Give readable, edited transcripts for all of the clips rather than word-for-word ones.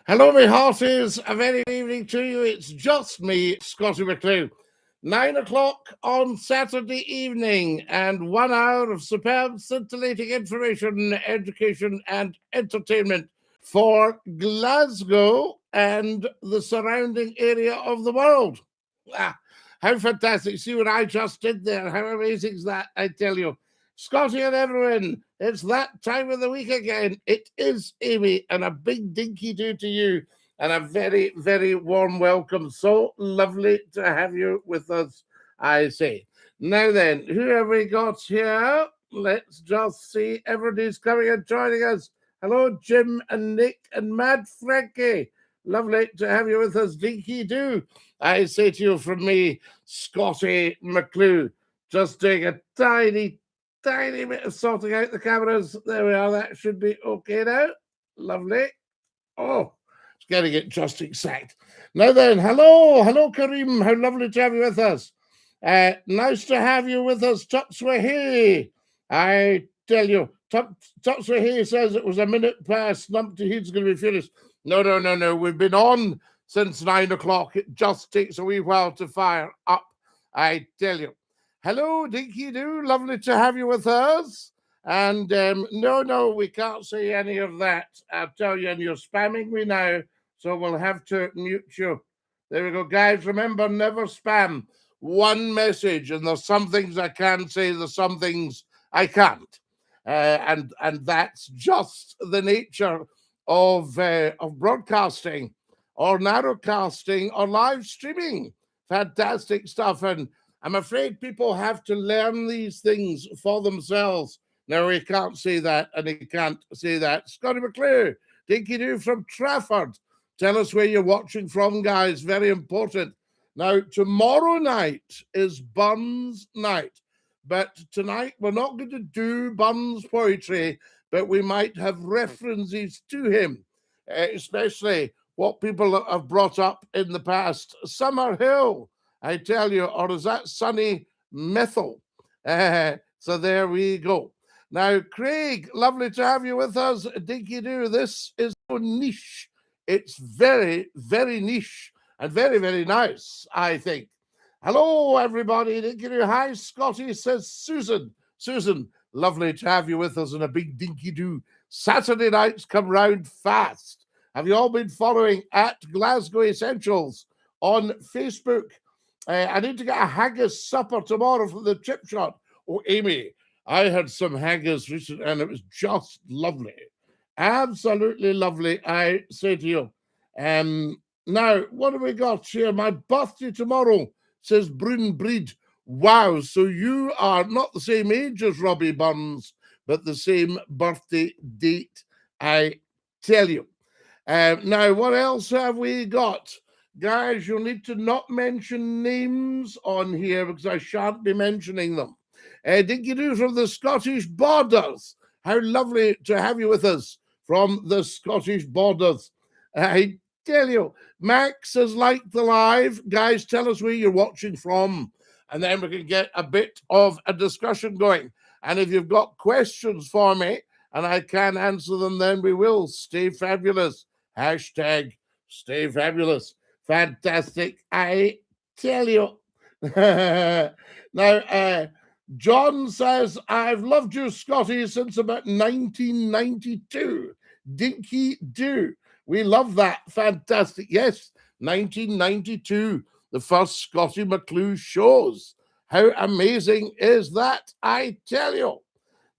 Hello, my hearties. A very good evening to you. It's just me, Scottie McClue. 9 o'clock on Saturday evening, and 1 hour of superb, scintillating information, education, and entertainment for Glasgow and the surrounding area of the world. Ah, how fantastic. See what I just did there? How amazing is that? I tell you. Scotty and everyone, it's that time of the week again. It is Amy, and a big dinky-doo to you, and a very, very warm welcome. So lovely to have you with us, I say. Now then, who have we got here? Let's just see. Everybody's coming and joining us. Hello, Jim and Nick and Mad Frankie. Lovely to have you with us, Dinky-Doo. I say to you from me, Scottie McClue, just doing a tiny bit of sorting out the cameras. There we are. That should be okay now. Lovely. Oh, it's getting it just exact. Now then, hello, Kareem. How lovely to have you with us. Nice to have you with us, Tutswahi. I tell you, Tutswahi says it was a minute past. Numpty, he's going to be finished. No. We've been on since 9 o'clock. It just takes a wee while to fire up, I tell you. Hello, Dinky-Doo. Lovely to have you with us. And no, we can't say any of that. I'll tell you, and you're spamming me now, so we'll have to mute you. There we go, guys. Remember, never spam. One message, and there's some things I can say, there's some things I can't. And that's just the nature of broadcasting or narrowcasting or live streaming. Fantastic stuff. And I'm afraid people have to learn these things for themselves. No, he can't say that, and he can't say that. Scottie McClue, Dinky-Doo from Trafford. Tell us where you're watching from, guys. Very important. Now, tomorrow night is Burns night. But tonight, we're not going to do Burns poetry, but we might have references to him, especially what people have brought up in the past. Summer Hill, I tell you, or is that Sunny Methyl? So there we go. Now, Craig, lovely to have you with us. Dinky-Doo, this is so niche. It's very, very niche and very, very nice, I think. Hello, everybody. Dinky-Doo. Hi, Scotty, says Susan. Susan, lovely to have you with us in a big Dinky-Doo. Saturday nights come round fast. Have you all been following at Glasgow Essentials on Facebook? I need to get a haggis supper tomorrow from the chip shop. Oh, Amy, I had some haggis recently, and it was just lovely. Absolutely lovely, I say to you. Now, what have we got here? My birthday tomorrow, says Bryn Breed. Wow, so you are not the same age as Robbie Burns, but the same birthday date, I tell you. Now, what else have we got? Guys, you'll need to not mention names on here because I shan't be mentioning them. Dinky-Doo from the Scottish Borders. How lovely to have you with us from the Scottish Borders. I tell you, Max has liked the live. Guys, tell us where you're watching from, and then we can get a bit of a discussion going. And if you've got questions for me, and I can answer them, then we will. Stay fabulous. Hashtag stay fabulous. Fantastic, I tell you. Now, John says, I've loved you, Scotty, since about 1992. Dinky-Doo. We love that. Fantastic. Yes, 1992, the first Scottie McClue shows. How amazing is that? I tell you.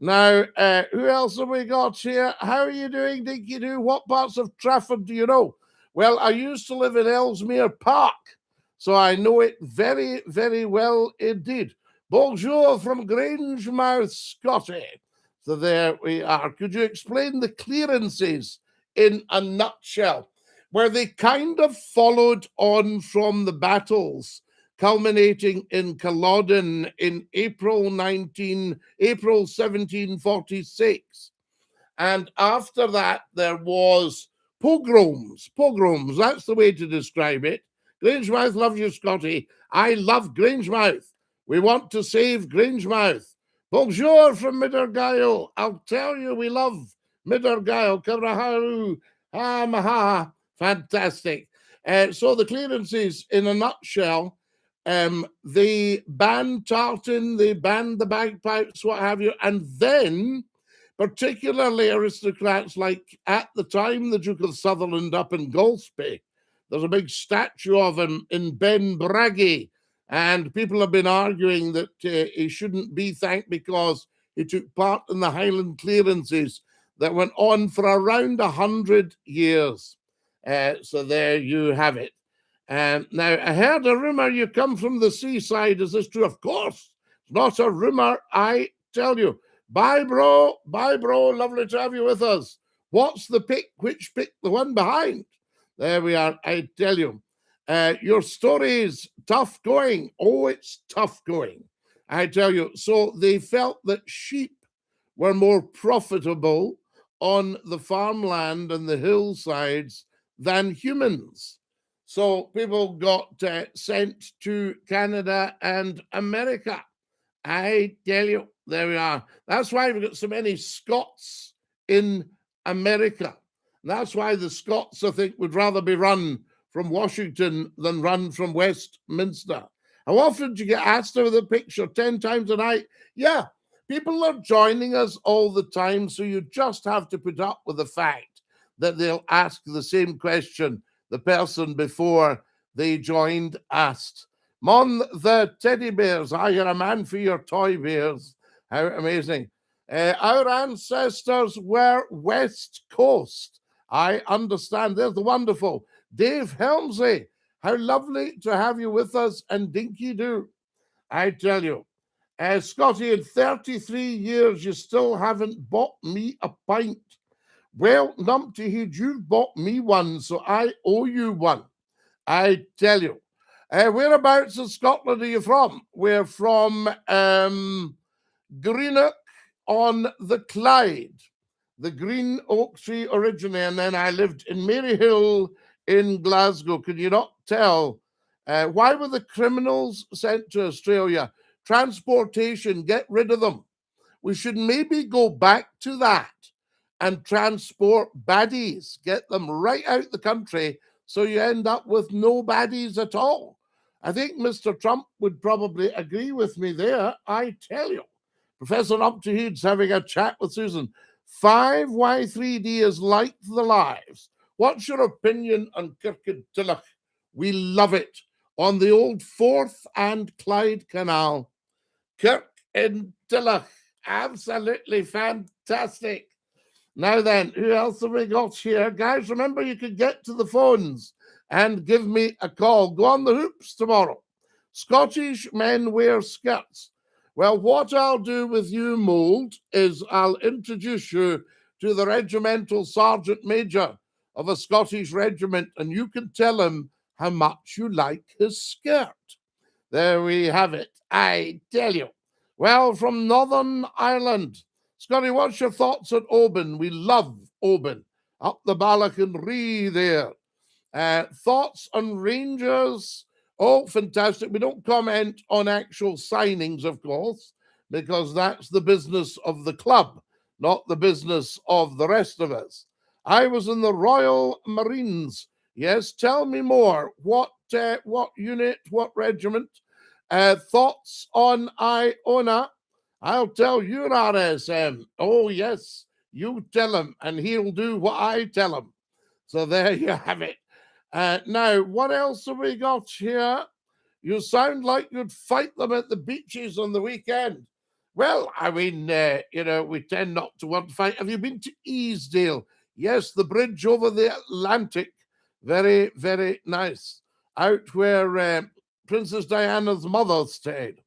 Now, who else have we got here? How are you doing, Dinky-Doo? What parts of Trafford do you know? Well, I used to live in Ellesmere Park, so I know it very, very well indeed. Bonjour from Grangemouth, Scotty. So there we are. Could you explain the clearances in a nutshell? Where they kind of followed on from the battles culminating in Culloden in April 1746. And after that, there was pogroms. Pogroms, that's the way to describe it. Grangemouth loves you, Scotty. I love Grangemouth. We want to save Grangemouth. Bonjour from Midargail. I'll tell you, we love Midargail. Karaharu. Maha. Fantastic. So the clearances, in a nutshell, they banned tartan, they banned the bagpipes, what have you, and then particularly aristocrats like, at the time, the Duke of Sutherland up in Golspie. There's a big statue of him in Benbraggie, and people have been arguing that he shouldn't be thanked because he took part in the Highland clearances that went on for around 100 years. So there you have it. Now, I heard a rumour you come from the seaside. Is this true? Of course. It's not a rumour, I tell you. Bye, bro. Bye, bro. Lovely to have you with us. What's the pick? Which pick? The one behind. There we are. I tell you. Your story is tough going. Oh, it's tough going. I tell you. So they felt that sheep were more profitable on the farmland and the hillsides than humans. So people got sent to Canada and America. I tell you, there we are. That's why we've got so many Scots in America. That's why the Scots, I think, would rather be run from Washington than run from Westminster. How often do you get asked over the picture? 10 times a night? Yeah, people are joining us all the time, so you just have to put up with the fact that they'll ask the same question the person before they joined asked. Mon the teddy bears, you're a man for your toy bears. How amazing. Our ancestors were West Coast. I understand. There's the wonderful Dave Helmsley. How lovely to have you with us, and Dinky-Doo. I tell you, Scottie, in 33 years, you still haven't bought me a pint. Well, Numpty Heed, you've bought me one, so I owe you one. I tell you. Whereabouts in Scotland are you from? We're from Greenock on the Clyde, the green oak tree originally, and then I lived in Maryhill in Glasgow. Can you not tell? Why were the criminals sent to Australia? Transportation, get rid of them. We should maybe go back to that and transport baddies, get them right out the country so you end up with no baddies at all. I think Mr. Trump would probably agree with me there, I tell you. Professor Upteheed's having a chat with Susan. 5Y3D is like the lives. What's your opinion on Kirkintilloch? We love it. On the old Forth and Clyde Canal. Kirkintilloch, absolutely fantastic. Now then, who else have we got here? Guys, remember you can get to the phones and give me a call. Go on the hoops tomorrow. Scottish men wear skirts. Well, what I'll do with you, Mould, is I'll introduce you to the regimental sergeant major of a Scottish regiment, and you can tell him how much you like his skirt. There we have it. I tell you. Well, from Northern Ireland, Scottie, what's your thoughts on Oban? We love Oban. Up the Balakan Ree there. Thoughts on Rangers? Oh, fantastic. We don't comment on actual signings, of course, because that's the business of the club, not the business of the rest of us. I was in the Royal Marines. Yes, tell me more. What unit, what regiment? Thoughts on Iona? I'll tell your RSM. Oh, yes, you tell him, and he'll do what I tell him. So there you have it. Now, what else have we got here? You sound like you'd fight them at the beaches on the weekend. Well, I mean, we tend not to want to fight. Have you been to Easdale? Yes, the bridge over the Atlantic. Very, very nice. Out where Princess Diana's mother stayed.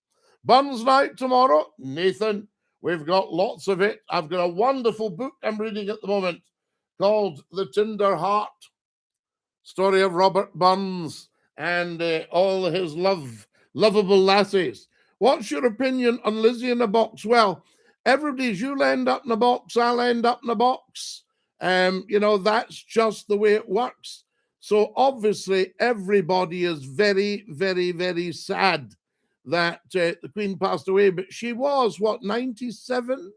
Buns night tomorrow, Nathan. We've got lots of it. I've got a wonderful book I'm reading at the moment called The Tinder Heart. Story of Robert Burns and all his lovable lassies. What's your opinion on Lizzie in a box? Well, everybody's, you'll end up in a box, I'll end up in a box. That's just the way it works. So obviously everybody is very, very, very sad that the Queen passed away, but she was, 97?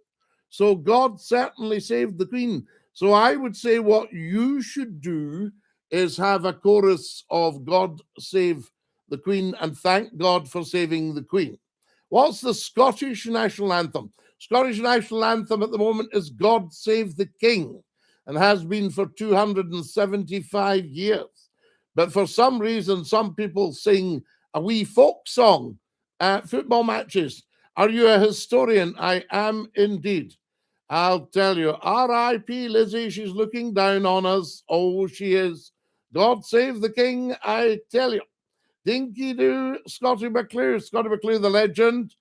So God certainly saved the Queen. So I would say what you should do is have a chorus of God Save the Queen and thank God for saving the Queen. What's the Scottish national anthem? Scottish national anthem at the moment is God Save the King and has been for 275 years. But for some reason, some people sing a wee folk song at football matches. Are you a historian? I am indeed. I'll tell you, R.I.P. Lizzie, she's looking down on us. Oh, she is. God save the king, I tell you. Dinky-Doo, Scottie McClue, the legend.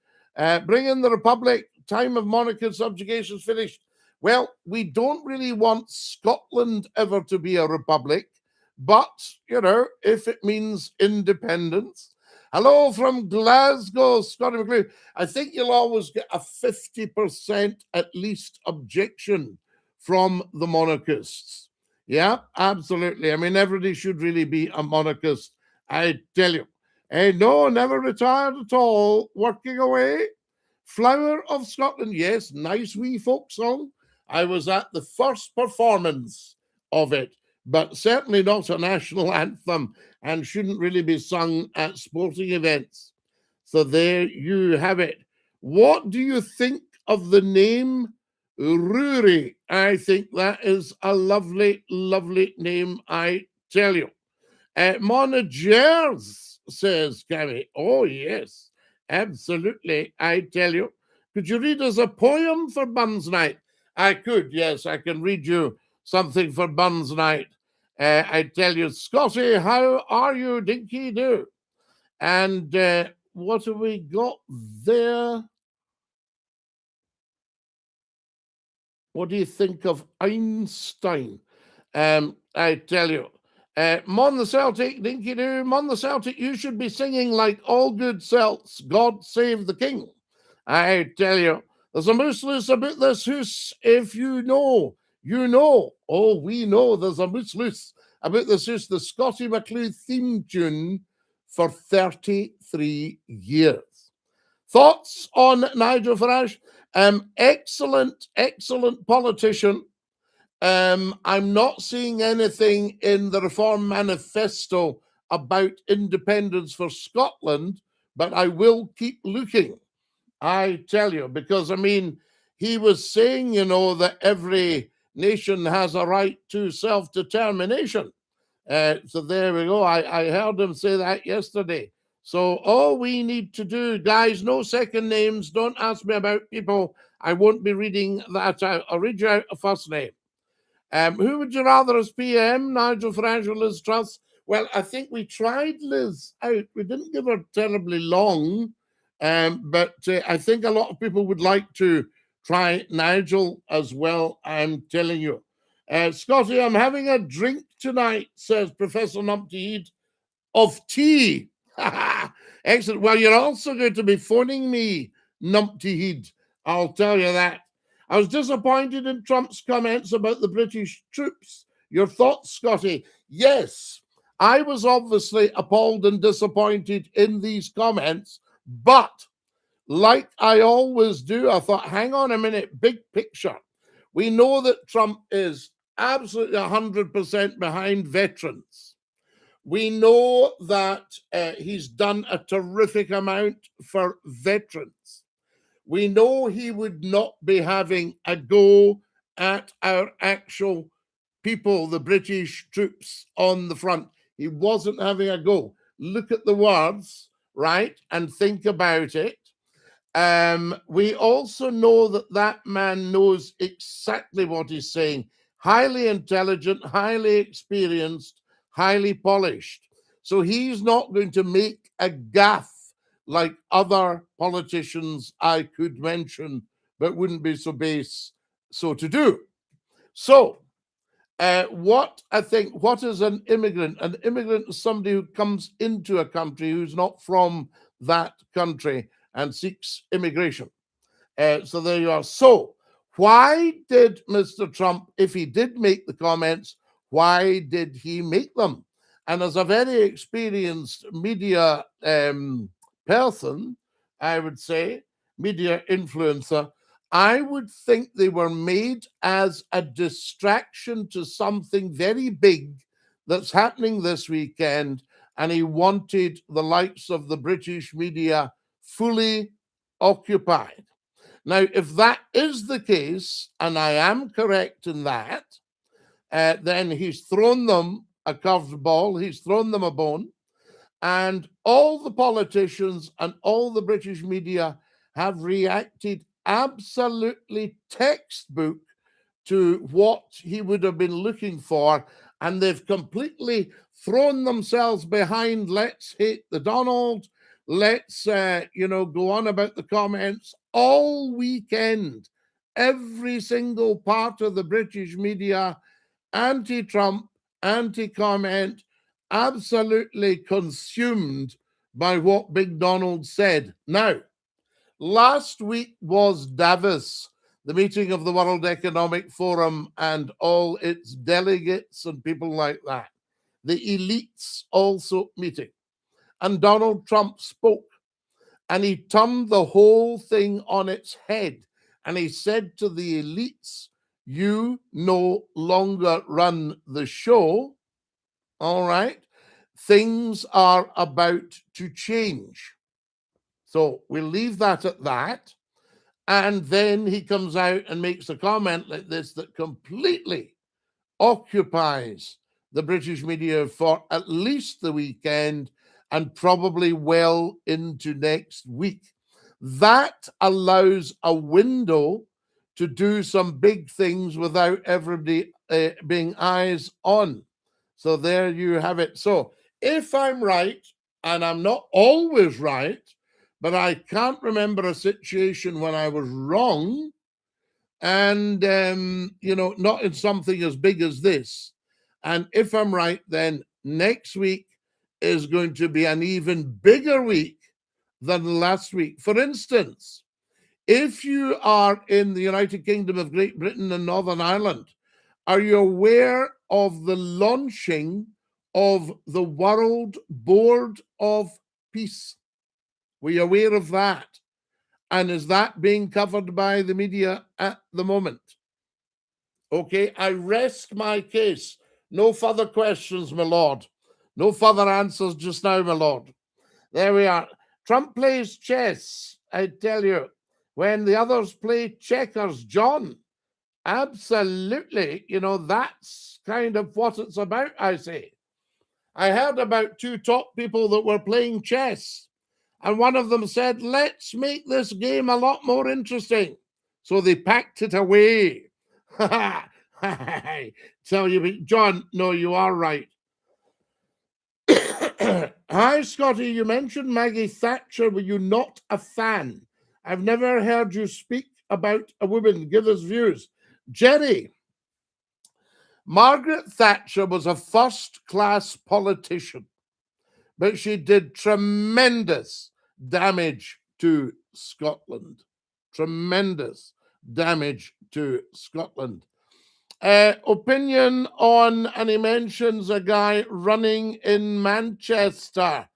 Bring in the Republic, time of monarchy subjugation is finished. Well, we don't really want Scotland ever to be a republic, but, you know, if it means independence. Hello from Glasgow, Scottie McClue. I think you'll always get a 50% at least objection from the monarchists. Yeah, absolutely. I mean, everybody should really be a monarchist, I tell you. No, never retired at all. Working away. Flower of Scotland. Yes, nice wee folk song. I was at the first performance of it, but certainly not a national anthem and shouldn't really be sung at sporting events. So there you have it. What do you think of the name Rory? I think that is a lovely, lovely name, I tell you. Monagers, says Cammy. Oh, yes, absolutely, I tell you. Could you read us a poem for Buns Night? I could, yes, I can read you something for Buns Night. I tell you, Scottie, how are you, Dinky-Doo? And what have we got there? What do you think of Einstein? I tell you, Mon the Celtic, Dinky-Doo, Mon the Celtic, you should be singing like all good Celts, God save the king. I tell you, there's a moose loose about this hoose. If you know, you know. Oh, we know there's a moose loose about this hoose, the Scottie McClue theme tune for 33 years. Thoughts on Nigel Farage? Excellent, excellent politician. I'm not seeing anything in the Reform Manifesto about independence for Scotland, but I will keep looking. I tell you, because I mean, he was saying, you know, that every nation has a right to self-determination. So there we go. I heard him say that yesterday. So all we need to do, guys, no second names. Don't ask me about people. I won't be reading that out. I'll read you out a first name. Who would you rather as PM, Nigel Farage or Liz Truss? Well, I think we tried Liz out. We didn't give her terribly long, but I think a lot of people would like to try Nigel as well, I'm telling you. Scottie, I'm having a drink tonight, says Professor Numpty, of tea. Excellent. Well, you're also going to be phoning me, Numpty, I'll tell you that. I was disappointed in Trump's comments about the British troops. Your thoughts, Scottie? Yes, I was obviously appalled and disappointed in these comments, but like I always do, I thought, hang on a minute, big picture. We know that Trump is absolutely 100% behind veterans. We know that he's done a terrific amount for veterans. We know he would not be having a go at our actual people, the British troops on the front. He wasn't having a go. Look at the words, right, and think about it. We also know that that man knows exactly what he's saying. Highly intelligent, highly experienced, highly polished. So he's not going to make a gaffe like other politicians I could mention, but wouldn't be so base so to do. So what is an immigrant? An immigrant is somebody who comes into a country who's not from that country and seeks immigration. So there you are. So why did Mr. Trump, if he did make the comments, why did he make them? And as a very experienced media person, I would say, media influencer, I would think they were made as a distraction to something very big that's happening this weekend, and he wanted the likes of the British media fully occupied. Now, if that is the case, and I am correct in that, then he's thrown them a curved ball, he's thrown them a bone, and all the politicians and all the British media have reacted absolutely textbook to what he would have been looking for, and they've completely thrown themselves behind let's hate the Donald, let's go on about the comments all weekend. Every single part of the British media, anti-Trump, anti-comment, absolutely consumed by what Big Donald said. Now, last week was Davos, the meeting of the World Economic Forum and all its delegates and people like that. The elites also meeting. And Donald Trump spoke, and he turned the whole thing on its head. And he said to the elites, you no longer run the show, all right? Things are about to change. So we'll leave that at that. And then he comes out and makes a comment like this that completely occupies the British media for at least the weekend and probably well into next week. That allows a window to do some big things without everybody being eyes on. So there you have it. So if I'm right, and I'm not always right, but I can't remember a situation when I was wrong, and not in something as big as this. And if I'm right, then next week is going to be an even bigger week than last week. For instance, if you are in the United Kingdom of Great Britain and Northern Ireland, are you aware of the launching of the World Board of Peace? Were you aware of that? And is that being covered by the media at the moment? Okay, I rest my case. No further questions, my lord. No further answers just now, my lord. There we are. Trump plays chess, I tell you, when the others play checkers. John, absolutely. That's kind of what it's about, I say. I heard about two top people that were playing chess, and one of them said, let's make this game a lot more interesting. So they packed it away. Tell you, John, no, you are right. Hi, Scottie. You mentioned Maggie Thatcher. Were you not a fan? I've never heard you speak about a woman. Give us views. Jerry, Margaret Thatcher was a first-class politician, but she did tremendous damage to Scotland. Tremendous damage to Scotland. Opinion on, and he mentions a guy running in Manchester.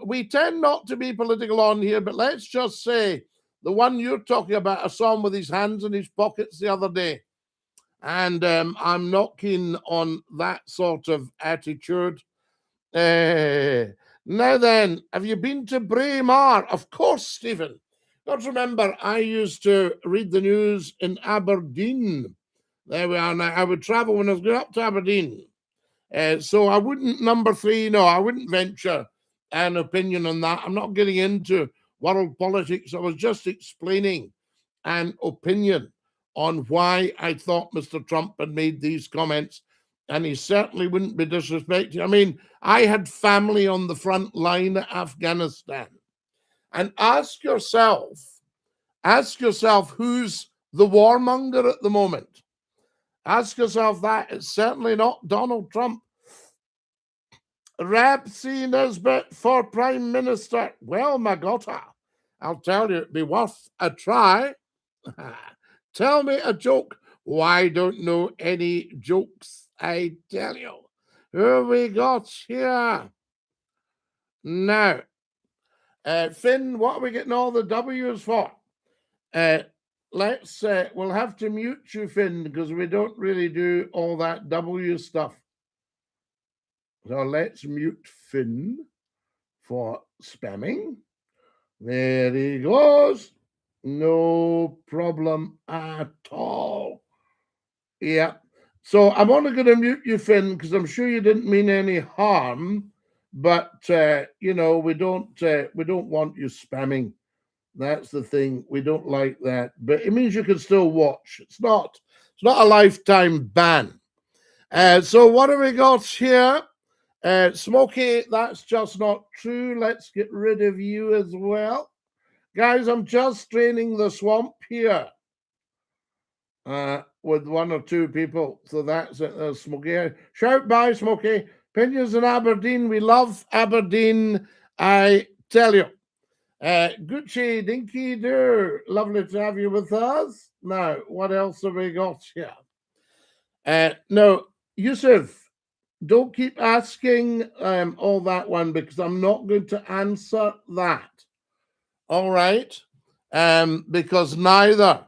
We tend not to be political on here, but let's just say the one you're talking about, I saw him with his hands in his pockets the other day. And I'm not keen on that sort of attitude. Now then, have you been to Braemar? Of course, Stephen. Got to remember, I used to read the news in Aberdeen. There we are. Now, I would travel when I was going up to Aberdeen. So I wouldn't, number three, no, I wouldn't venture an opinion on that. I'm not getting into world politics. I was just explaining an opinion on why I thought Mr. Trump had made these comments, and he certainly wouldn't be disrespected. I mean, I had family on the front line at Afghanistan. And ask yourself, who's the warmonger at the moment? Ask yourself that. It's certainly not Donald Trump. Rab C. Nisbet for Prime Minister. Well, Magota, I'll tell you, it'd be worth a try. Tell me a joke. Why don't know any jokes, I tell you. Who have we got here? Now, Finn, what are we getting all the W's for? We'll have to mute you, Finn, because we don't really do all that W stuff. So let's mute Finn for spamming. There he goes. No problem at all. Yeah. So I'm only going to mute you, Finn, because I'm sure you didn't mean any harm. But we don't want you spamming. That's the thing. We don't like that. But it means you can still watch. It's not a lifetime ban. So what have we got here? Smokey, that's just not true. Let's get rid of you as well. Guys, I'm just draining the swamp here with one or two people. So that's it. There's Smokey. Shout by, Smokey. Pinions in Aberdeen. We love Aberdeen, I tell you. Gucci, Dinky-Doo. Lovely to have you with us. Now, what else have we got here? No, Yusuf, don't keep asking all that one because I'm not going to answer that. All right? Because neither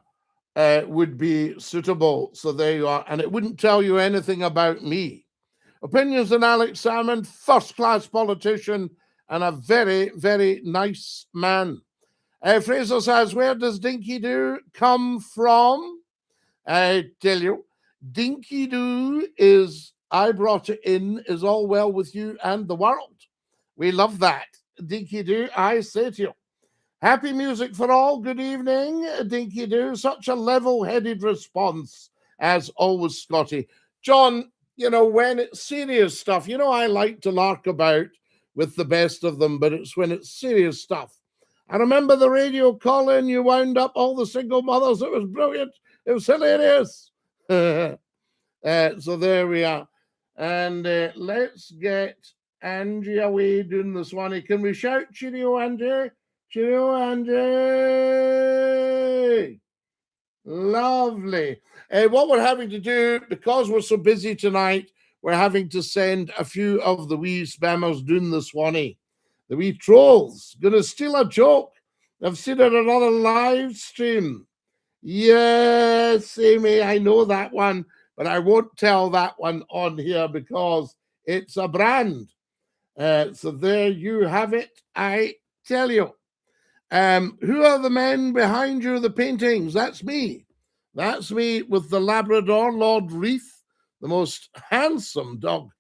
would be suitable. So there you are. And it wouldn't tell you anything about me. Opinions on Alex Salmond, first-class politician and a very, very nice man. Fraser says, where does Dinky-Doo come from? I tell you, Dinky-Doo is, I brought it in, is all well with you and the world. We love that. Dinky-Doo, I say to you. Happy music for all. Good evening, Dinky-Doo. Such a level-headed response, as always, Scottie. John, when it's serious stuff, I like to lark about with the best of them, but it's when it's serious stuff. I remember the radio call-in, you wound up all the single mothers. It was brilliant. It was hilarious. So there we are. And let's get Angie away doing this one. Can we shout cheerio, Angie? Cheerio, Angie. Lovely. What we're having to do, because we're so busy tonight, we're having to send a few of the wee spammers doing the Swanee. The wee trolls. Gonna steal a joke. I've seen it on another live stream. Yes, Amy, I know that one, but I won't tell that one on here because it's a brand. So there you have it, I tell you. Who are the men behind you, the paintings? That's me. That's me with the Labrador, Lord Reith, the most handsome dog.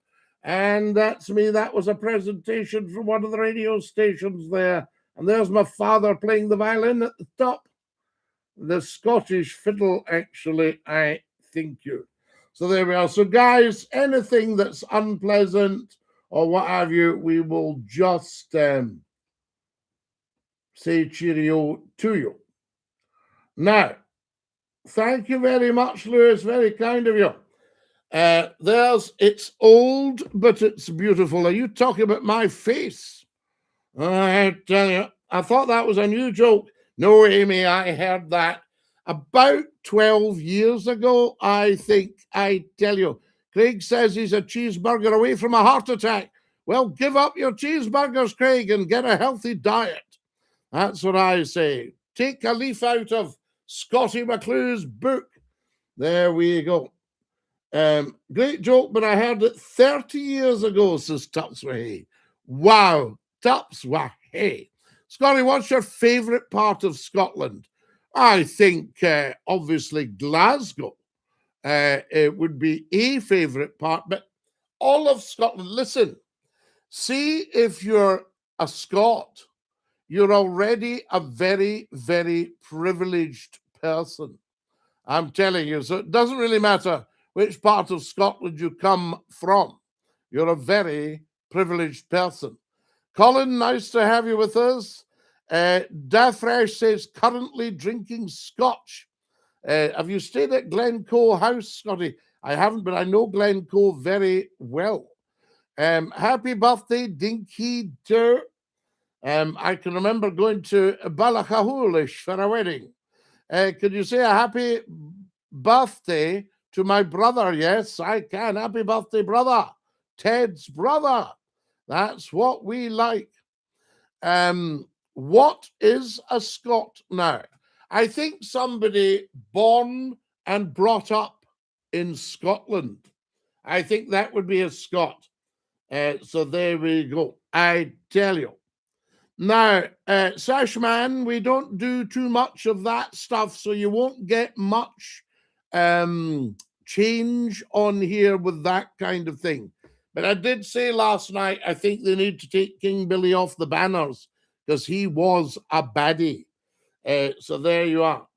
And that's me. That was a presentation from one of the radio stations there. And there's my father playing the violin at the top. The Scottish fiddle, actually, I think you. So there we are. So, guys, anything that's unpleasant or what have you, we will just say cheerio to you. Now, thank you very much, Lewis. Very kind of you. It's old, but it's beautiful. Are you talking about my face? I tell you, I thought that was a new joke. No, Amy, I heard that about 12 years ago, I think. I tell you, Craig says he's a cheeseburger away from a heart attack. Well, give up your cheeseburgers, Craig, and get a healthy diet. That's what I say. Take a leaf out of Scottie McClue's book. There we go. Great joke, but I heard it 30 years ago, says Tupsway. Wow, Tupsway. Scottie, what's your favourite part of Scotland? I think, obviously, Glasgow. It would be a favourite part, but all of Scotland. Listen, see if you're a Scot, you're already a very, very privileged person. I'm telling you, so it doesn't really matter which part of Scotland you come from. You're a very privileged person. Colin, nice to have you with us. Dafresh says, currently drinking scotch. Have you stayed at Glencoe House, Scottie? I haven't, but I know Glencoe very well. Happy birthday, Dinky-Doo. I can remember going to Ballacaholish for a wedding. Could you say a happy birthday to my brother? Yes, I can. Happy birthday, brother. Ted's brother. That's what we like. What is a Scot now? I think somebody born and brought up in Scotland. I think that would be a Scot. So there we go. I tell you. Now, Sashman, we don't do too much of that stuff, so you won't get much change on here with that kind of thing. But I did say last night, I think they need to take King Billy off the banners because he was a baddie. So there you are.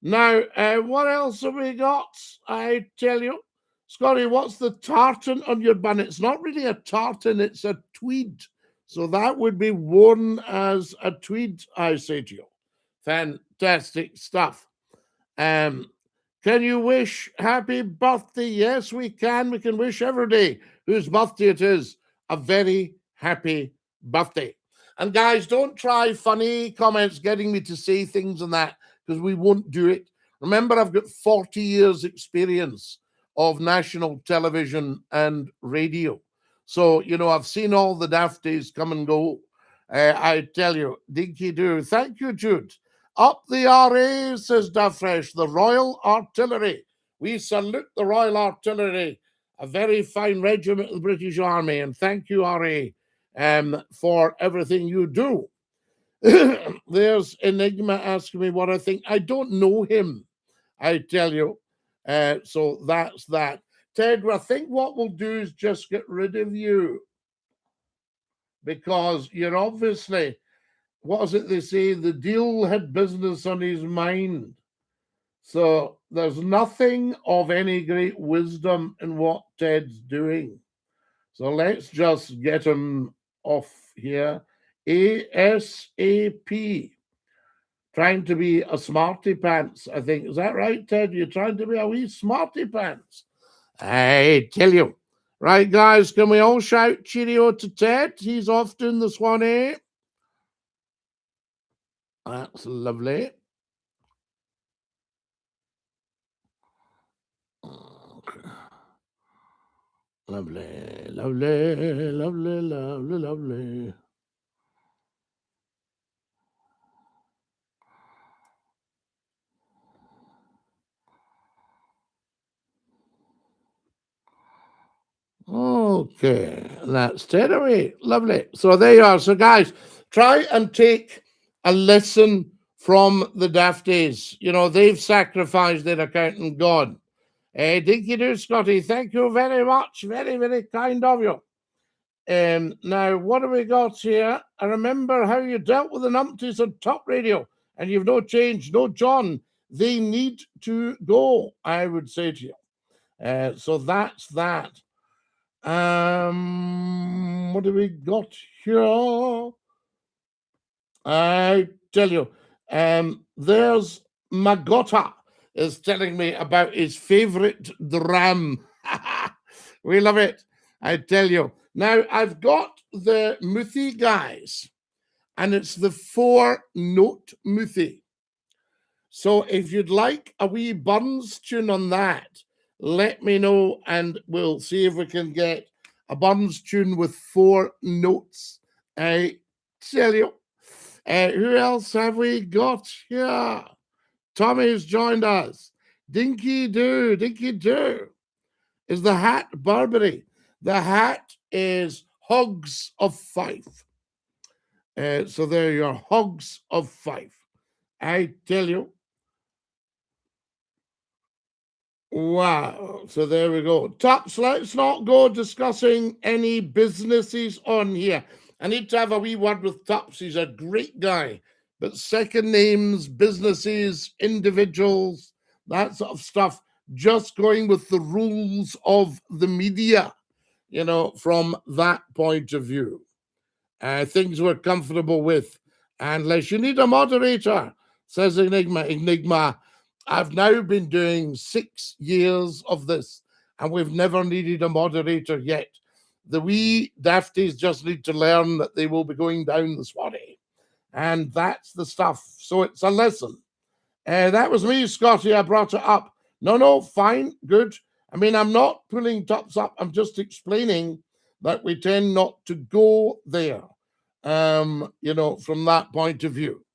Now, what else have we got? I tell you, Scotty, what's the tartan on your bun? It's not really a tartan, it's a tweed. So that would be worn as a tweed, I say to you. Fantastic stuff. Can you wish happy birthday? Yes, we can. We can wish every day whose birthday it is a very happy birthday. And guys, don't try funny comments getting me to say things and that, because we won't do it. Remember, I've got 40 years experience of national television and radio. So, you know, I've seen all the dafties come and go. I tell you, Dinky-Doo. Thank you, Jude. Up the RA, says Dafresh, the Royal Artillery. We salute the Royal Artillery, a very fine regiment of the British Army. And thank you, RA, for everything you do. There's Enigma asking me what I think. I don't know him, I tell you. So that's that. Ted, I think what we'll do is just get rid of you, because you're obviously, what is it they say? The deal had business on his mind. So there's nothing of any great wisdom in what Ted's doing. So let's just get him off here. ASAP. Trying to be a smarty pants, I think. Is that right, Ted? You're trying to be a wee smarty pants. I tell you. Right, guys, can we all shout cheerio to Ted? He's off doing the Swanee. That's lovely. Okay. Lovely, lovely, lovely, lovely, lovely. Okay, that's Ted away. Lovely. So there you are. So, guys, try and take a lesson from the Dafties. You know, they've sacrificed their account and God. Dinky-Doo, Scotty, thank you very much. Very, very kind of you. Now, what have we got here? I remember how you dealt with the numpties on Top Radio, and you've no change, no John. They need to go, I would say to you. So that's that. What do we got here? I tell you, there's Magota is telling me about his favorite dram. We love it, I tell you. Now, I've got the Muthi guys, and it's the 4-note Muthi. So if you'd like a wee Burns tune on that, let me know, and we'll see if we can get a Burns tune with 4 notes. I tell you. Who else have we got here? Tommy's joined us. Dinky-Doo. Dinky-Doo. Is the hat Barbary? The hat is Hogs of Fife. So there you are, Hogs of Fife. I tell you. Wow. So there we go. Tups, let's not go discussing any businesses on here. I need to have a wee word with Tups. He's a great guy. But second names, businesses, individuals, that sort of stuff, just going with the rules of the media, you know, from that point of view. Things we're comfortable with. Unless you need a moderator, says Enigma. Enigma, I've now been doing 6 years of this, and we've never needed a moderator yet. The wee dafties just need to learn that they will be going down the Swanee. And that's the stuff. So it's a lesson. That was me, Scotty. I brought it up. No, fine, good. I mean, I'm not pulling Tups up. I'm just explaining that we tend not to go there, you know, from that point of view.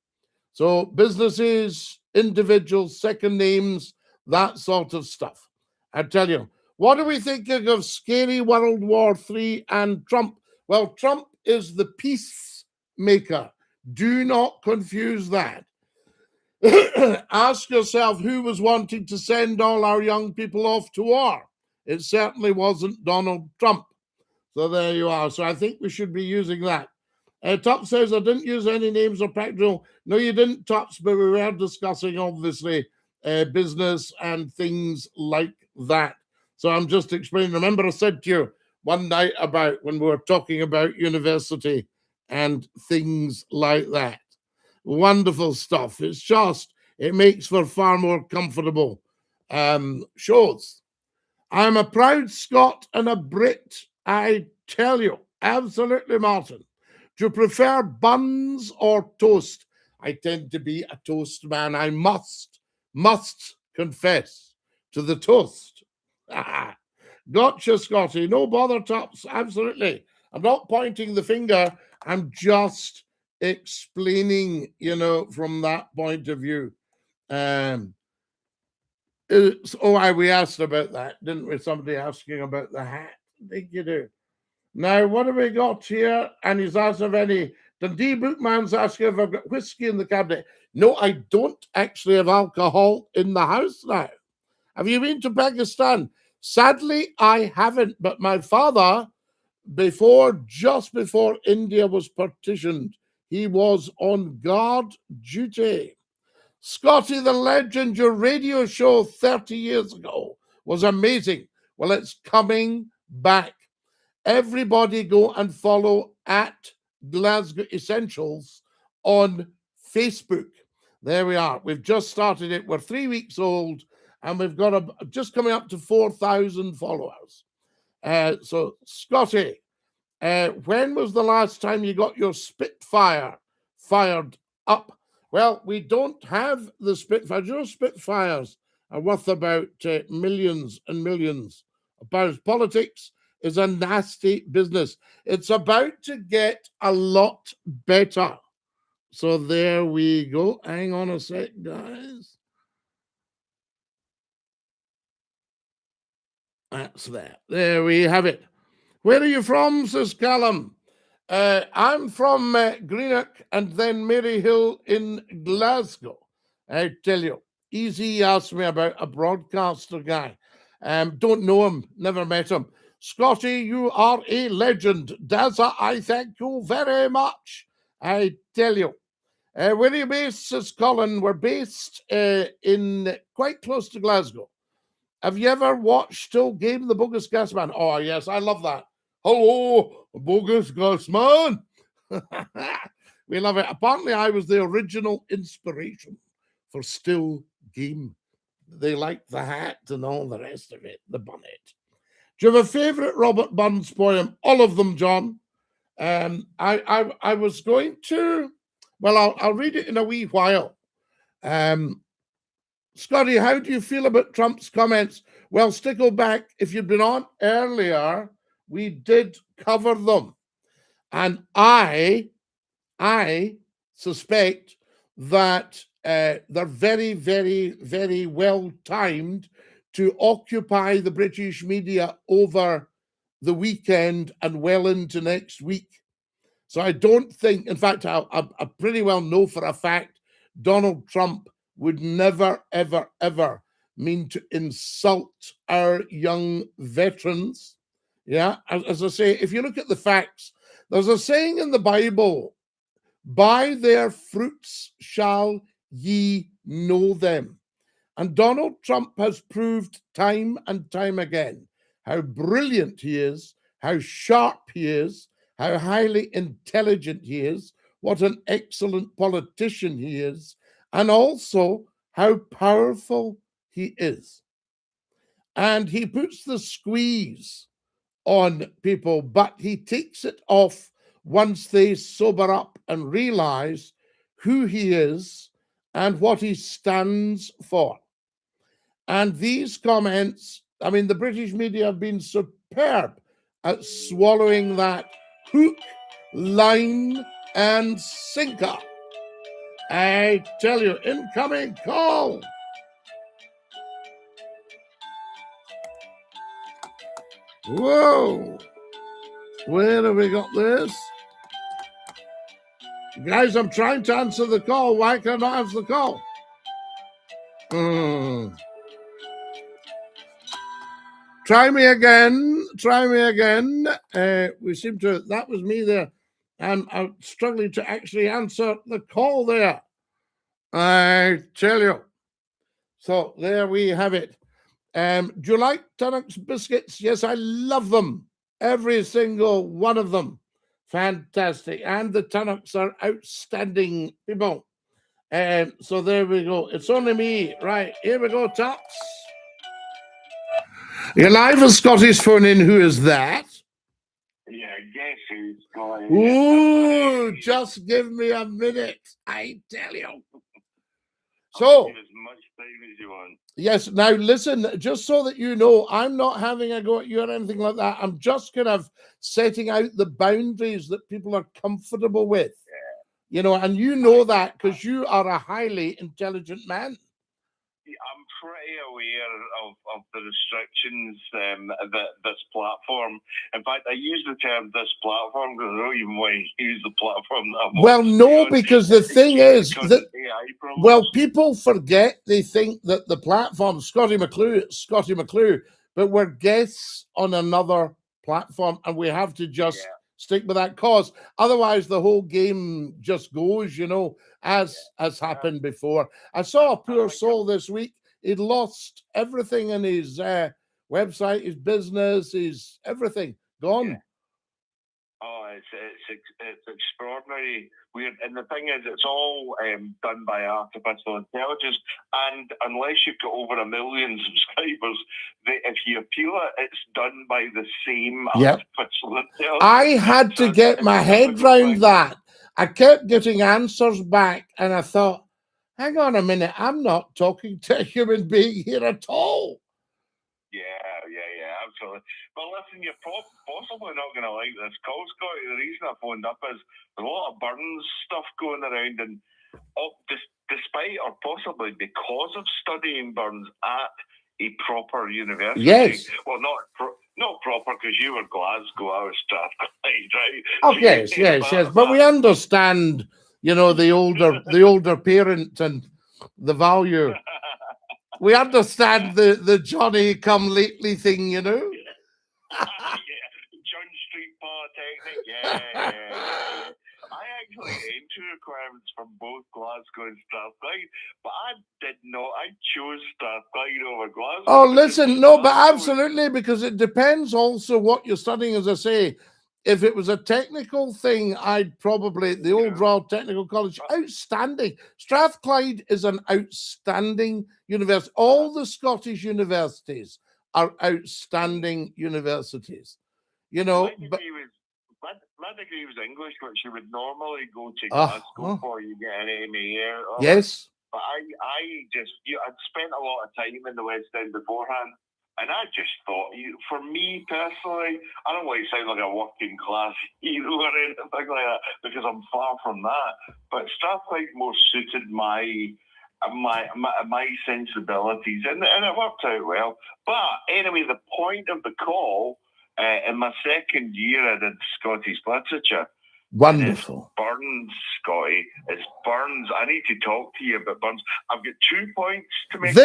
So businesses, individuals, second names, that sort of stuff. I tell you, What are we thinking of scary World War III and Trump? Well, Trump is the peacemaker. Do not confuse that. Ask yourself who was wanting to send all our young people off to war. It certainly wasn't Donald Trump. So there you are. So I think we should be using that. Top says, I didn't use any names or practical. No, you didn't, Tops, but we were discussing, obviously, business and things like that. So I'm just explaining. Remember, I said to you one night about when we were talking about university and things like that. Wonderful stuff. It's just, it makes for far more comfortable shows. I'm a proud Scot and a Brit, I tell you. Absolutely, Martin. Do you prefer buns or toast? I tend to be a toast man. I must confess to the toast. Gotcha, Scotty. No bother, Tops. Absolutely. I'm not pointing the finger. I'm just explaining, from that point of view. We asked about that, didn't we? Somebody asking about the hat. DINKY-DOO. Now, what have we got here? And he's asked if any. Dundee Bookman's asking if I've got whiskey in the cabinet. No, I don't actually have alcohol in the house now. Have you been to Pakistan? Sadly, I haven't. But my father, just before India was partitioned, he was on guard duty. Scotty the Legend, your radio show 30 years ago was amazing. Well, it's coming back. Everybody go and follow at Glasgow Essentials on Facebook. There we are. We've just started it. We're 3 weeks old, and we've got just coming up to 4,000 followers. So, Scotty, when was the last time you got your Spitfire fired up? Well, we don't have the Spitfire. Your Spitfires are worth about millions and millions of pounds. Politics is a nasty business. It's about to get a lot better. So there we go. Hang on a sec, guys. That's that. There we have it. Where are you from, says Callum? I'm from Greenock and then Maryhill in Glasgow. I tell you, Easy asked me about a broadcaster guy. Don't know him, never met him. Scotty, you are a legend. Dazza, I thank you very much. I tell you. Where are you based, says Colin? We're based in quite close to Glasgow. Have you ever watched Still Game, the Bogus Gas Man? Oh, yes, I love that. Hello, Bogus Gas Man. We love it. Apparently, I was the original inspiration for Still Game. They liked the hat and all the rest of it, the bonnet. Do you have a favourite Robert Burns poem? All of them, John. I was going to, well, I'll read it in a wee while. Scotty, how do you feel about Trump's comments? Well, Stickleback, if you'd been on earlier, we did cover them. And I suspect that they're very, very, very well timed to occupy the British media over the weekend and well into next week. So I don't think, in fact, I pretty well know for a fact Donald Trump would never, ever, ever mean to insult our young veterans. Yeah, as I say, if you look at the facts, there's a saying in the Bible, by their fruits shall ye know them. And Donald Trump has proved time and time again how brilliant he is, how sharp he is, how highly intelligent he is, what an excellent politician he is, and also how powerful he is. And he puts the squeeze on people, but he takes it off once they sober up and realize who he is and what he stands for. And these comments, I mean, the British media have been superb at swallowing that hook, line, and sinker. I tell you, incoming call. Whoa. Where have we got this? Guys, I'm trying to answer the call. Why can't I answer the call? Try me again. Try me again. We seem to, that was me there. I'm struggling to actually answer the call there. I tell you. So there we have it. Do you like Tunnock's biscuits? Yes, I love them. Every single one of them. Fantastic. And the Tunnocks are outstanding people. So there we go. It's only me. Right, here we go, Tops. You're live with Scotty's phone in. Who is that? Yeah, guess who's going? Ooh, just give me a minute. I tell you. So, as much time as you want. Yes, now listen, just so that you know, I'm not having a go at you or anything like that. I'm just kind of setting out the boundaries that people are comfortable with. Yeah. You know, and you know that because you are a highly intelligent man. I'm pretty aware of the restrictions that this platform. In fact, I use the term "this platform" because I don't even want to use the platform that I'm Well, no, because the thing is that well, people forget. They think that the platform Scottie McClue, but we're guests on another platform, and we have to just stick with that cause. Otherwise, the whole game just goes, you know, as happened before. I saw a poor soul this week. He'd lost everything in his website, his business, his everything gone. Yeah. Oh, it's extraordinary, weird, and the thing is, it's all done by artificial intelligence. And unless you've got over 1 million subscribers, if you appeal it, it's done by the same artificial intelligence. I had to get my head round that. I kept getting answers back, and I thought, hang on a minute, I'm not talking to a human being here at all. Yeah, absolutely. But listen, you're possibly not going to like this call, Scotty. The reason I phoned up is there's a lot of Burns stuff going around, and despite or possibly because of studying Burns at a proper university. Yes. Well, not proper because you were Glasgow, I was Strathclyde, right? Oh, so yes. But we understand, you know, the older parent and the value. We understand the Johnny come lately thing, you know. John Street Polytechnic, yeah. I actually entry requirements from both Glasgow and Strathclyde, but I did not. I chose Strathclyde over Glasgow. Oh, listen, no, but absolutely, because it depends also what you're studying, as I say. If it was a technical thing, I'd probably, the Old Royal Technical College, outstanding. Strathclyde is an outstanding university. All the Scottish universities are outstanding universities. You know, my degree was English, which you would normally go to Glasgow for. You get an MA. Yes. But I'd spent a lot of time in the West End beforehand. And I just thought, for me personally, I don't want to sound like a working class hero or anything like that, because I'm far from that. But Strathclyde more suited my sensibilities, and it worked out well. But anyway, the point of the call, in my second year I did Scottish literature. Wonderful. Burns, Scotty. It's Burns. I need to talk to you about Burns. I've got 2 points to make.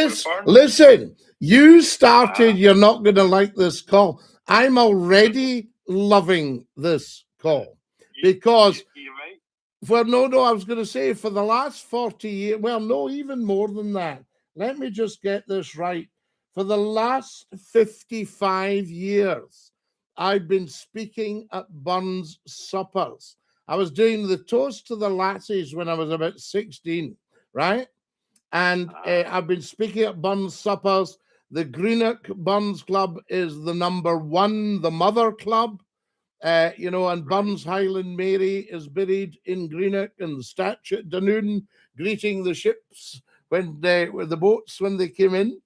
Listen, you started, you're not going to like this call. I'm already loving this call. Because, well, no, I was going to say for the last 40 years, well, no, even more than that. Let me just get this right. For the last 55 years, I've been speaking at Burns suppers. I was doing the toast to the lassies when I was about 16, right? And I've been speaking at Burns suppers. The Greenock Burns Club is the #1, the mother club, you know, and Burns Highland Mary is buried in Greenock, and the statue at Dunoon greeting the ships when the boats when they came in.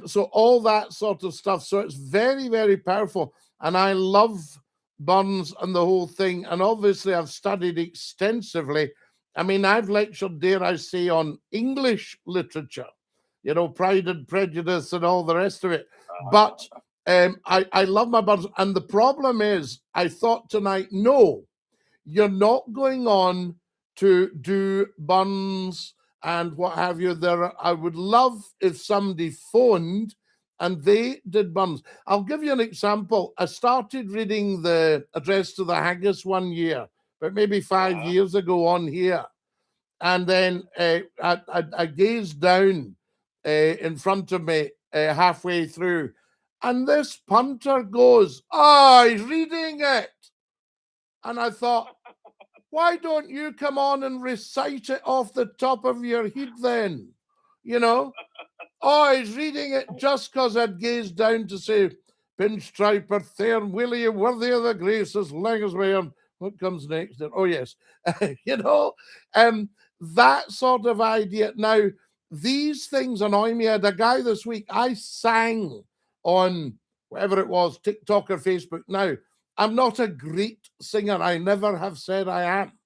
So all that sort of stuff. So it's very, very powerful. And I love Burns and the whole thing. And obviously I've studied extensively. I mean, I've lectured, dare I say, on English literature, you know, Pride and Prejudice and all the rest of it. But I love my buns. And the problem is, I thought tonight, no, you're not going on to do buns and what have you. I would love if somebody phoned and they did buns. I'll give you an example. I started reading the Address to the Haggis one year, but maybe 5 years ago on here. And then I gazed down in front of me halfway through, and this punter goes, "Oh, he's reading it." And I thought, why don't you come on and recite it off the top of your head then? You know? Oh, he's reading it just because I'd gazed down to say, "Pinstriper Thern, Willie, worthy of the grace as long as we are." What comes next? Oh, yes. You know? That sort of idea. Now, these things annoy me. I had a guy this week, I sang on whatever it was, TikTok or Facebook. Now, I'm not a great singer. I never have said I am.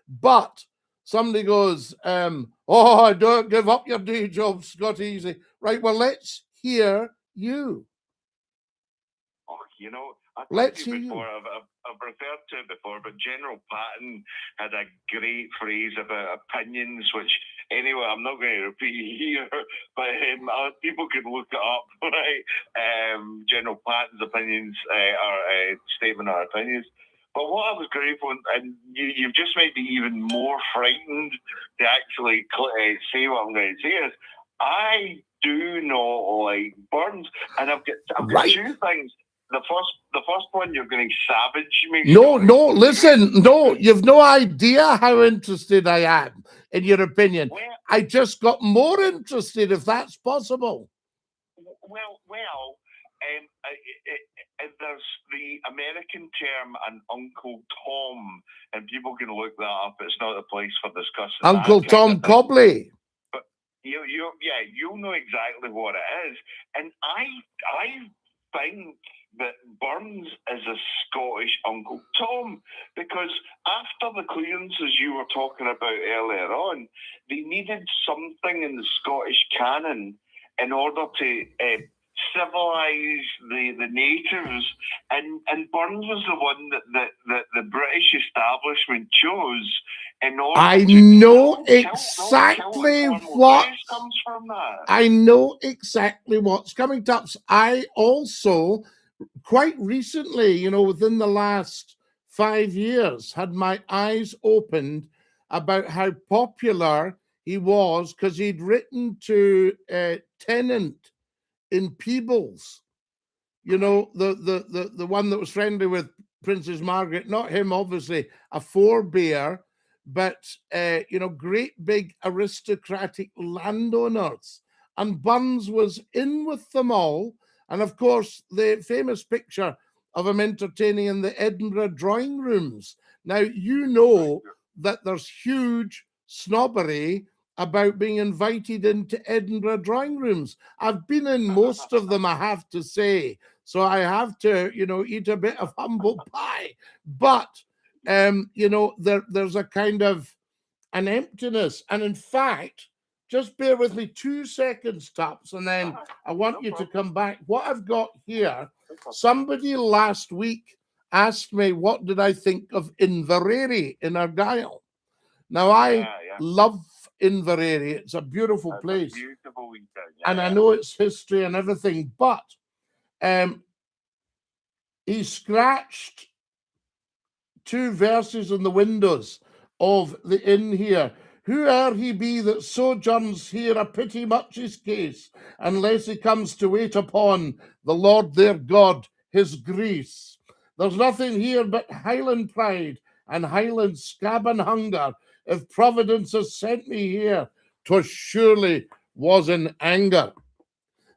But somebody goes, "Oh, don't give up your day job, Scott Easy." Right, well, let's hear you. Oh, you know, I've referred to it before, but General Patton had a great phrase about opinions, which, anyway, I'm not going to repeat here, but people could look it up, right? General Patton's opinions are statement of opinions. But what I was grateful, and you've just made me even more frightened to actually say what I'm going to say, is I do not like burns, and I've got two things. The first one, you're going to savage me. No, listen, no, you've no idea how interested I am in your opinion. Well, I just got more interested, if that's possible. Well, there's the American term, an Uncle Tom, and people can look that up. It's not a place for discussing Uncle Tom Cobley. But you'll know exactly what it is. And I think that Burns is a Scottish Uncle Tom, because after the clearances you were talking about earlier on, they needed something in the Scottish canon in order to civilize the natives, and Burns was the one that the British establishment chose in order I to know exactly what comes from that. I know exactly what's coming to. I also, quite recently, within the last 5 years, had my eyes opened about how popular he was, because he'd written to Tennant in Peebles, the one that was friendly with Princess Margaret, not him, obviously, a forebear, but, great big aristocratic landowners. And Burns was in with them all. And of course, the famous picture of him entertaining in the Edinburgh drawing rooms. Now, you know that there's huge snobbery about being invited into Edinburgh drawing rooms. I've been in most of them, I have to say. So I have to, eat a bit of humble pie. But, there's a kind of an emptiness. And in fact, just bear with me 2 seconds, Tups, and then I want you to come back. What I've got here, somebody last week asked me what did I think of Inverary in Argyll. Now, I love Inverary. It's a beautiful place. Beautiful weekend. And I know its history and everything, but he scratched 2 verses in the windows of the inn here. "Whoe'er he be that sojourns here, a pity much his case, unless he comes to wait upon the Lord their God, his grace. There's nothing here but Highland pride and Highland scab and hunger. If Providence has sent me here, 'twas surely was in anger."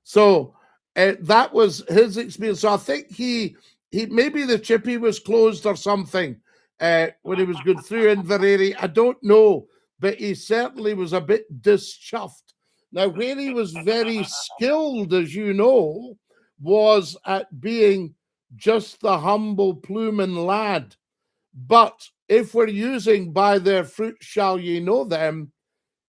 So that was his experience. So I think he maybe the chippy was closed or something when he was going through Inverary. I don't know, but he certainly was a bit dischuffed. Now, where he was very skilled, as you know, was at being just the humble plewman lad. But if we're using "by their fruit shall ye know them,"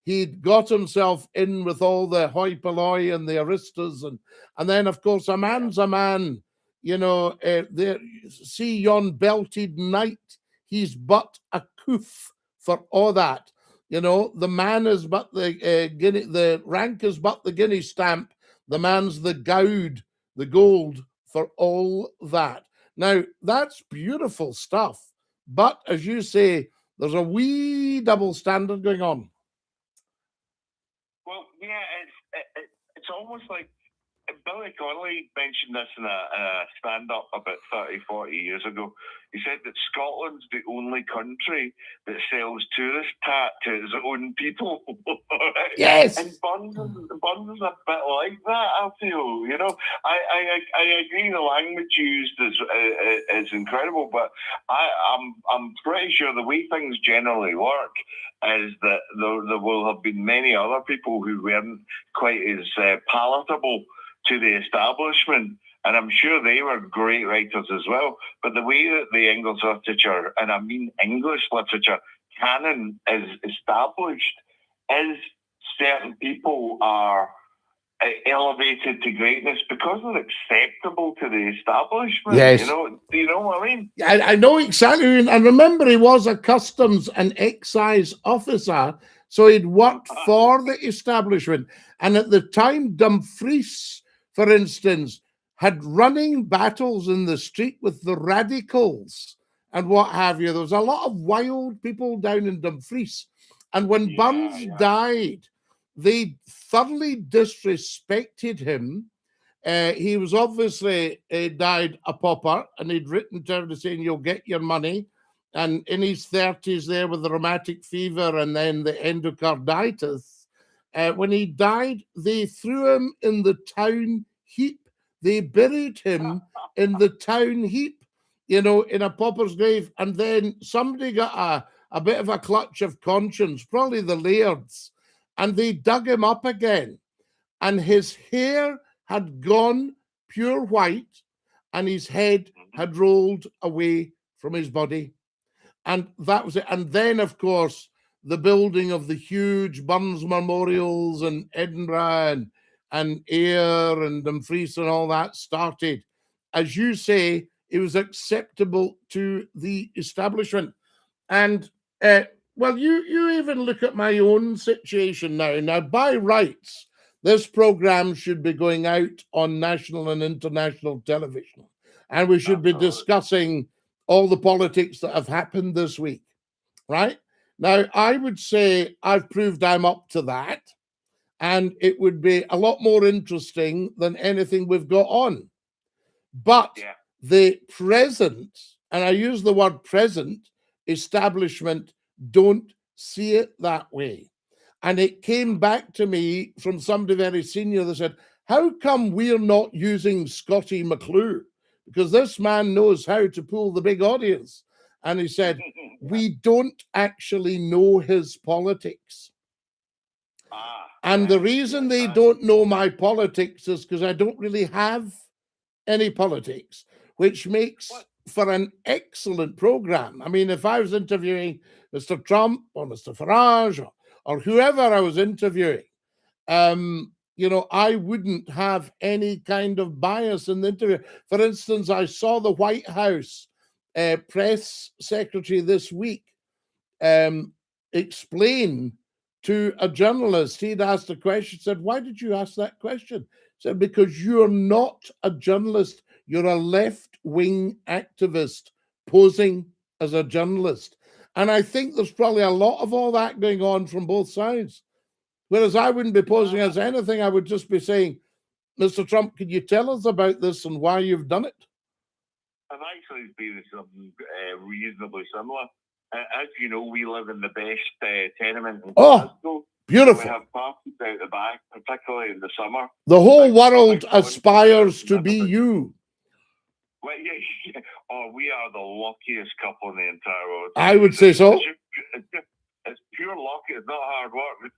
he'd got himself in with all the hoi polloi and the aristas. And then, of course, a man's a man. You know, there, see yon belted knight, he's but a coof for all that. You know, the man is but the guinea, the rank is but the guinea stamp. The man's the gowd, the gold for all that. Now, that's beautiful stuff. But as you say, there's a wee double standard going on. Well, yeah, it's almost like Billy Connolly mentioned this in a stand-up about 30, 40 years ago. He said that Scotland's the only country that sells tourist tat to its own people. Yes. And Burns is a bit like that, I feel. You know, I agree the language used is incredible, but I'm pretty sure the way things generally work is that there will have been many other people who weren't quite as palatable to the establishment, and I'm sure they were great writers as well. But the way that the English literature, and I mean English literature, canon is established is certain people are elevated to greatness because they're acceptable to the establishment. Yes. Do you know what I mean? I know exactly. And remember, he was a customs and excise officer, so he'd worked for the establishment. And at the time, Dumfries, for instance, had running battles in the street with the radicals and what have you. There was a lot of wild people down in Dumfries. And when Burns died, they thoroughly disrespected him. He was obviously died a pauper, and he'd written to everybody saying, "You'll get your money." And in his 30s there with the rheumatic fever and then the endocarditis, when he died, they threw him in the town heap. They buried him in the town heap, you know, in a pauper's grave. And then somebody got a bit of a clutch of conscience, probably the Lairds, and they dug him up again. And his hair had gone pure white, and his head had rolled away from his body. And that was it. And then, of course, the building of the huge Burns memorials in Edinburgh and Ayr and Dumfries and all that started. As you say, it was acceptable to the establishment. And well, you even look at my own situation now. Now, by rights, this program should be going out on national and international television, and we should be discussing all the politics that have happened this week, right? Now, I would say I've proved I'm up to that, and it would be a lot more interesting than anything we've got on. But the present, and I use the word present, establishment don't see it that way. And it came back to me from somebody very senior that said, "How come we're not using Scottie McClue? Because this man knows how to pull the big audience." And he said, "We don't actually know his politics." And the reason they don't know my politics is because I don't really have any politics, which makes for an excellent program. I mean, if I was interviewing Mr. Trump or Mr. Farage or whoever I was interviewing, you know, I wouldn't have any kind of bias in the interview. For instance, I saw the White House press secretary this week explain to a journalist. He'd asked a question, said, "Why did you ask that question?" Said, "Because you're not a journalist, you're a left-wing activist posing as a journalist." And I think there's probably a lot of all that going on from both sides. Whereas I wouldn't be posing as anything, I would just be saying, "Mr. Trump, can you tell us about this and why you've done it?" I've actually been something reasonably similar. As you know, we live in the best tenement in Glasgow. Beautiful. We have parties out the back, particularly in the summer. The whole world aspires to be you. Well, yeah. Oh, we are the luckiest couple in the entire world. I would say so. It's pure luck. It's not hard work.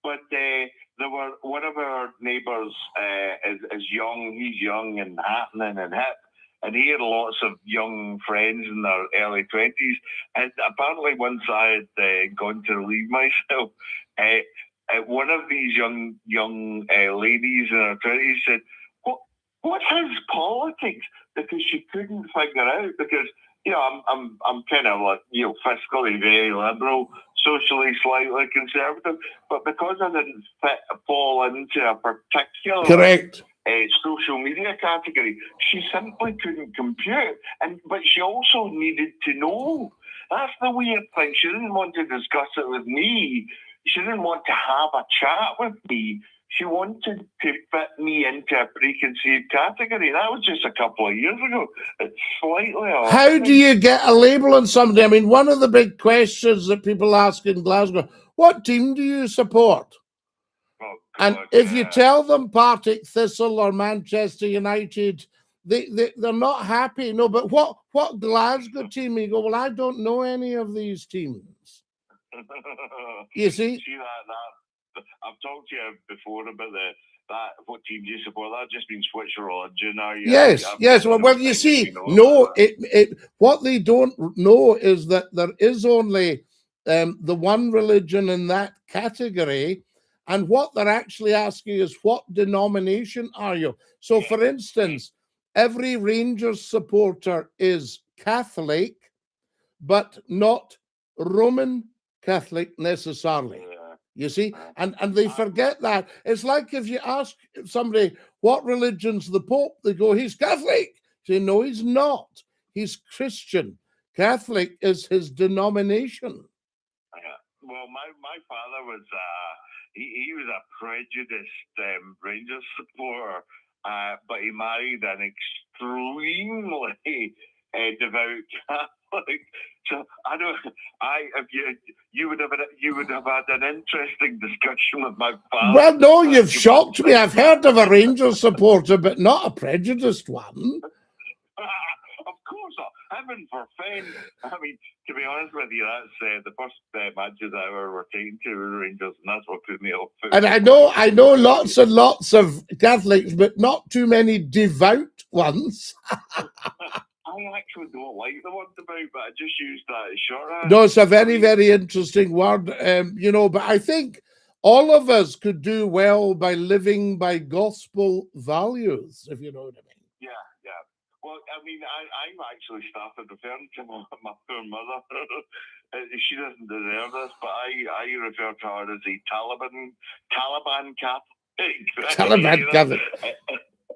But there were one of our neighbours is young. He's young and happening and hip. And he had lots of young friends in their early 20s. And apparently once I had gone to relieve myself, one of these young ladies in her 20s said, what's his politics? Because she couldn't figure out. Because I'm kind of like fiscally very liberal, socially slightly conservative, but because I didn't fall into a particular correct social media category, she simply couldn't compute. But she also needed to know. That's the weird thing. She didn't want to discuss it with me. She didn't want to have a chat with me. She wanted to fit me into a preconceived category. That was just a couple of years ago. It's slightly off. How do you get a label on somebody? I mean, one of the big questions that people ask in Glasgow, what team do you support? Oh, God, and if you tell them Partick Thistle or Manchester United, they're not happy. No, but what Glasgow team? You go, well, I don't know any of these teams. You see? That I've talked to you before about that. What team do you support? That just means which religion are you? Yes. Well, you see, no, what they don't know is that there is only the one religion in that category, and what they're actually asking is, what denomination are you? So, for instance, every Rangers supporter is Catholic, but not Roman Catholic necessarily. You see, and they forget that. It's like if you ask somebody, what religion's the Pope? They go, he's Catholic. Say, no, he's not. He's Christian. Catholic is his denomination. Well, my father was, he was a prejudiced Rangers supporter, but he married an extremely devout Catholic. So if you would have had an interesting discussion with my father. Well, no, you've shocked me. I've heard of a Rangers supporter, but not a prejudiced one. Of course not. Heaven forfend. I mean, to be honest with you, that's the first matches I ever were taken to were Rangers, and that's what put me off. And I know lots and lots of Catholics, but not too many devout ones. I actually don't like the word devout, but I just use that as shorthand. No, it's a very, very interesting word, but I think all of us could do well by living by gospel values, if you know what I mean. Yeah. Well, I mean, I've actually started referring to my poor mother. She doesn't deserve this, but I refer to her as a Taliban Catholic. Taliban Catholic.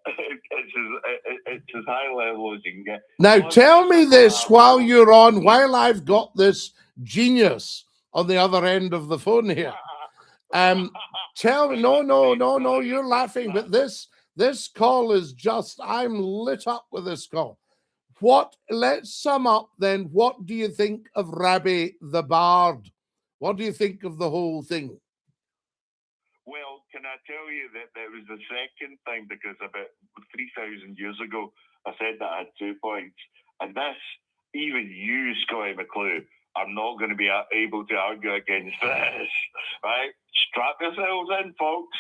It's as high level as you can get. Now, tell me this while I've got this genius on the other end of the phone here. Tell me, no, you're laughing, but this call is just, I'm lit up with this call. Let's sum up then, what do you think of Rabbi the Bard? What do you think of the whole thing? Well, can I tell you that there was the second thing, because about 3,000 years ago, I said that I had 2 points. And this, even you, Scottie McClue, are not going to be able to argue against this, right? Strap yourselves in, folks.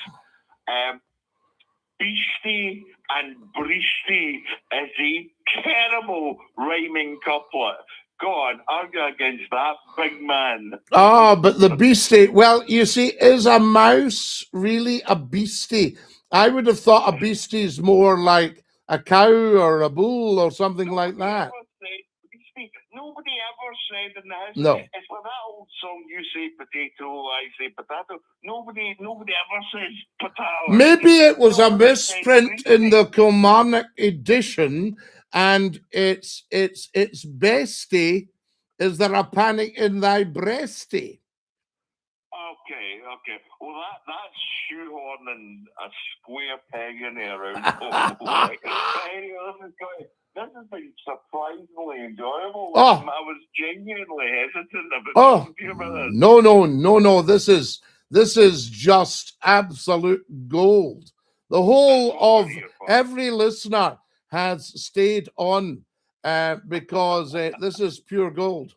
Beastie and Breastie is a terrible rhyming couplet. Go on, argue against that, big man. But the beastie, well, you see, is a mouse really a beastie? I would have thought a beastie is more like a cow or a bull or something like that. Nobody ever said in the history. No. It's like that old song, you say potato, I say potato. Nobody ever says potato. Maybe it was a misprint in the Kilmarnock edition, and it's bestie. Is there a panic in thy breastie? Okay. Well, that's shoehorning a square peg in there around. This has been surprisingly enjoyable. I was genuinely hesitant about talking to you about this. No. This is just absolute gold. The whole of every listener has stayed on because this is pure gold.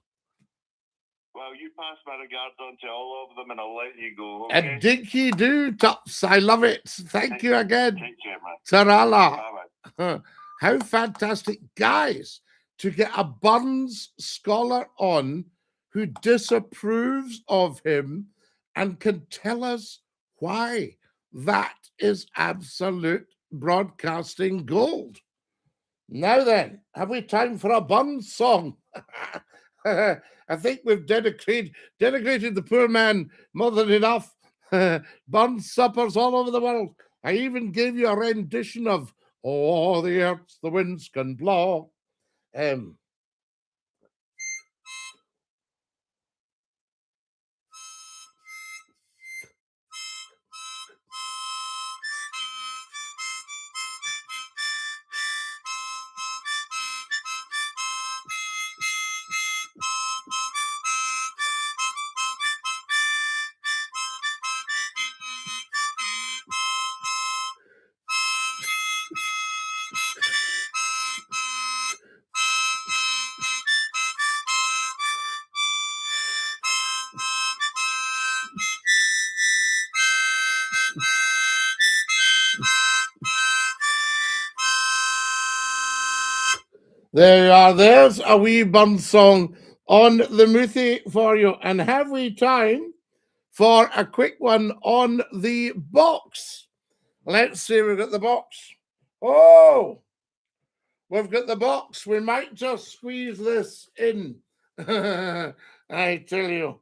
Well, you pass my regards on to all of them, and I'll let you go. Okay? And Dinky-Doo, tops. I love it. Thank you again. Take care, man. Tarala. How fantastic, guys, to get a Burns scholar on who disapproves of him and can tell us why. That is absolute broadcasting gold. Now then, have we time for a bun song? I think we've denigrated the poor man more than enough. Bun suppers all over the world. I even gave you a rendition of "Oh, the earth, the winds can blow." There you are. There's a wee bun song on the Moothy for you. And have we time for a quick one on the box? Let's see, we've got the box. Oh, we've got the box. We might just squeeze this in. I tell you.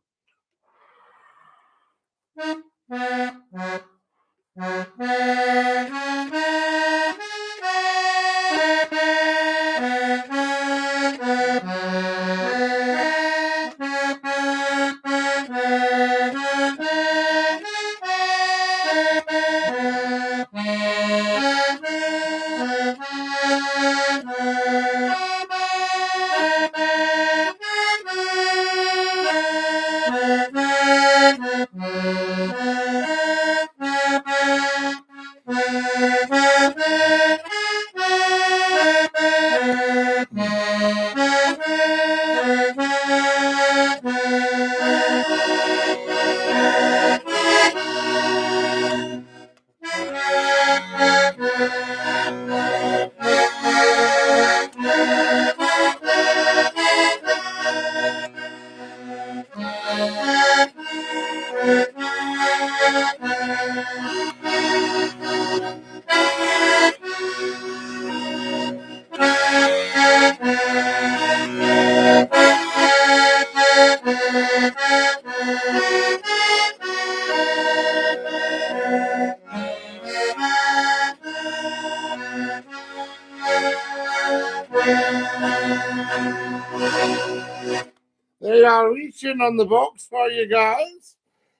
They are reaching on the box for you guys.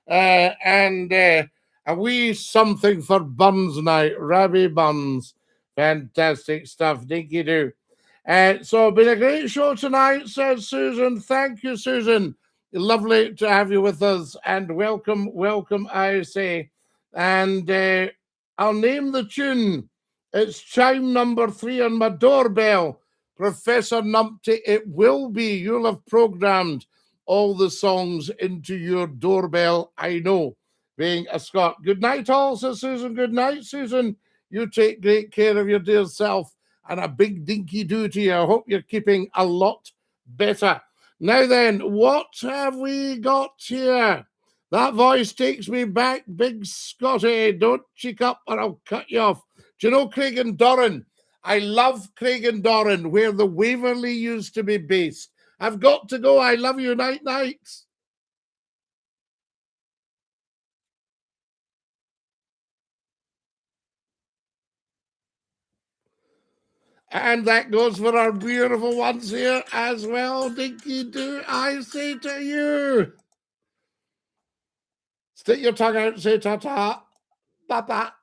And a wee something for buns now. Rabby buns. Fantastic stuff. Dinky-Doo. So been a great show tonight, says Susan. Thank you, Susan. Lovely to have you with us. And welcome, I say. And I'll name the tune. It's chime number 3 on my doorbell. Professor Numpty, it will be. You'll have programmed all the songs into your doorbell, I know, being a Scot. Good night, all, says Susan. Good night, Susan. You take great care of your dear self, and a big dinky-doo to you. I hope you're keeping a lot better. Now then, what have we got here? That voice takes me back, Big Scotty. Don't cheek up or I'll cut you off. Do you know Craig and Doran? I love Craig and Doran, where the Waverley used to be based. I've got to go. I love you. Night, nights. And that goes for our beautiful ones here as well. Dinky-Doo, I say to you. Stick your tongue out and say ta-ta. Ta-ta.